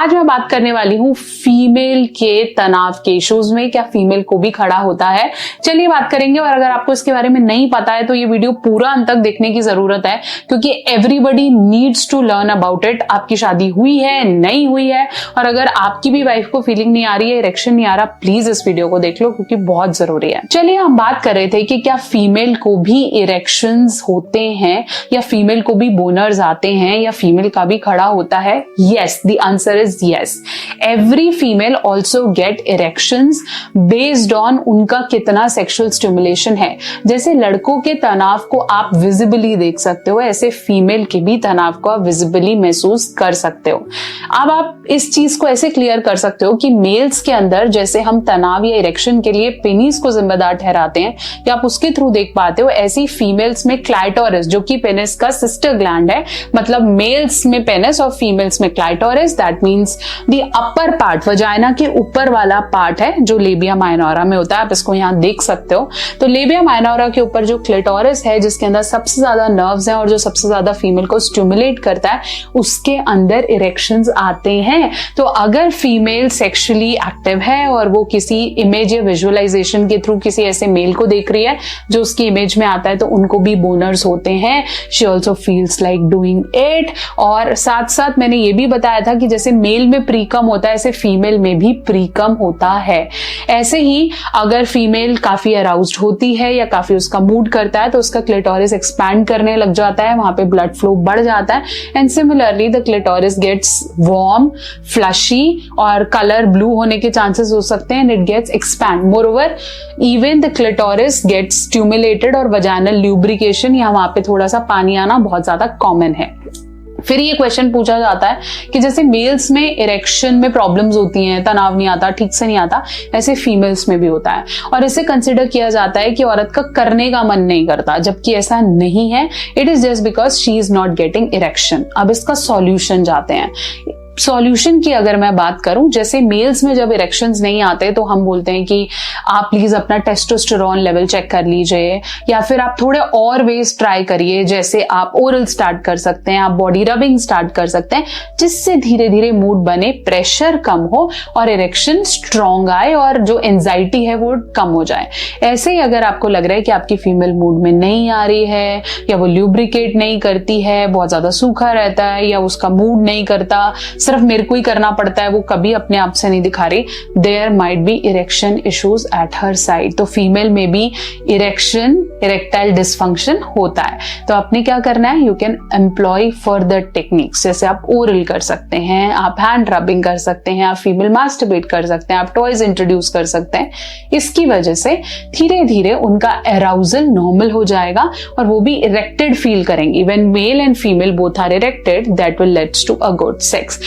आज मैं बात करने वाली हूँ फीमेल के तनाव के इश्यूज में, क्या फीमेल को भी खड़ा होता है। चलिए बात करेंगे, और अगर आपको इसके बारे में नहीं पता है तो ये वीडियो पूरा अंत तक देखने की जरूरत है, क्योंकि everybody needs to learn about it. आपकी शादी हुई है, नहीं हुई है, और अगर आपकी भी वाइफ को फीलिंग नहीं आ रही है, इरेक्शन नहीं आ रहा, प्लीज इस वीडियो को देख लो, क्योंकि बहुत जरूरी है। चलिए हम बात कर रहे थे कि क्या फीमेल को भी इरेक्शंस होते हैं, या फीमेल को भी बोनर्स आते हैं, या फीमेल का भी खड़ा होता है। Yes, the answer is yes. Every female also get erections based on उनका कितना सेक्सुअल स्टिमुलेशन है। जैसे लड़कों के तनाव को आप विजिबली देख सकते हो, ऐसे फीमेल के भी तनाव को आप विजिबली महसूस कर सकते हो। अब आप इस चीज को ऐसे क्लियर कर सकते हो कि मेल्स के अंदर जैसे हम तनाव या इरेक्शन के लिए पेनिस को जिम्मेदार ठहराते हैं, या आप उसके थ्रू देख पाते हो, ऐसी फीमेल्स में क्लाइटोरिस, जो कि पेनिस का सिस्टर ग्लैंड है, मतलब मेल्स में पेनिस और फीमेल्स में clitoris, that means the upper part, vagina के ऊपर वाला पार्ट है जो लेबिया माइनोरा में होता है। आप इसको यहां देख सकते हो। तो लेबिया माइनोरा के ऊपर जो क्लिटोरिस है, जिसके अंदर सबसे ज्यादा नर्व्स हैं और जो सबसे ज्यादा फीमेल को स्टिमुलेट करता है, उसके अंदर इरेक्शंस आते हैं। तो अगर फीमेल सेक्सुअली एक्टिव है और वो किसी इमेज या विजुअलाइजेशन के थ्रू किसी ऐसे मेल को देख रही है जो उसकी इमेज में आता है, तो उनको भी बोनर्स होते हैं। She also feels like doing it. और साथ साथ मैंने ये भी बताया था कि जैसे मेल में प्रीकम होता है, ऐसे फीमेल में भी प्रीकम होता है। ऐसे ही अगर फीमेल काफी अराउज्ड होती है या काफी उसका मूड करता है, तो उसका क्लिटोरिस एक्सपैंड करने लग जाता है, वहां पे ब्लड फ्लो बढ़ जाता है, and similarly the clitoris gets warm, flushy, और कलर ब्लू होने के चांसेस हो सकते हैं, and it gets expand. Moreover even the clitoris gets stimulated, और वजाइनल ल्यूब्रिकेशन या वहां पे थोड़ा सा पानी आना बहुत ज्यादा कॉमन है। फिर ये क्वेश्चन पूछा जाता है कि जैसे मेल्स में इरेक्शन में प्रॉब्लम्स होती हैं, तनाव नहीं आता, ठीक से नहीं आता, ऐसे फीमेल्स में भी होता है, और इसे कंसिडर किया जाता है कि औरत का करने का मन नहीं करता, जबकि ऐसा नहीं है। It is just because she is not getting erection. अब इसका सॉल्यूशन जाते हैं। सॉल्यूशन की अगर मैं बात करूं, जैसे मेल्स में जब इरेक्शंस नहीं आते तो हम बोलते हैं कि आप प्लीज अपना टेस्टोस्टेरोन लेवल चेक कर लीजिए, या फिर आप थोड़े और वेज ट्राई करिए। जैसे आप ओरल स्टार्ट कर सकते हैं, आप बॉडी रबिंग स्टार्ट कर सकते हैं, जिससे धीरे धीरे मूड बने, प्रेशर कम हो और इरेक्शन स्ट्रॉन्ग आए, और जो एंजाइटी है वो कम हो जाए। ऐसे ही अगर आपको लग रहा है कि आपकी फीमेल मूड में नहीं आ रही है, या वो ल्यूब्रिकेट नहीं करती है, बहुत ज्यादा सूखा रहता है, या उसका मूड नहीं करता, सिर्फ मेरे को ही करना पड़ता है, वो कभी अपने आप से नहीं दिखा रही, there might be erection issues at her side. तो फीमेल में भी इरेक्शन, इरेक्टाइल डिसफंक्शन होता है। तो आपने क्या करना है, you can employ further techniques, जैसे आप ओरल कर सकते हैं, आप हैंड रबिंग कर सकते हैं, आप फीमेल मास्टरबेट कर सकते हैं, आप टॉयज इंट्रोड्यूस कर सकते हैं। इसकी वजह से धीरे धीरे उनका अराउजल नॉर्मल हो जाएगा, और वो भी इरेक्टेड फील करेंगे। When male and female both are erected, that will leads to a good sex.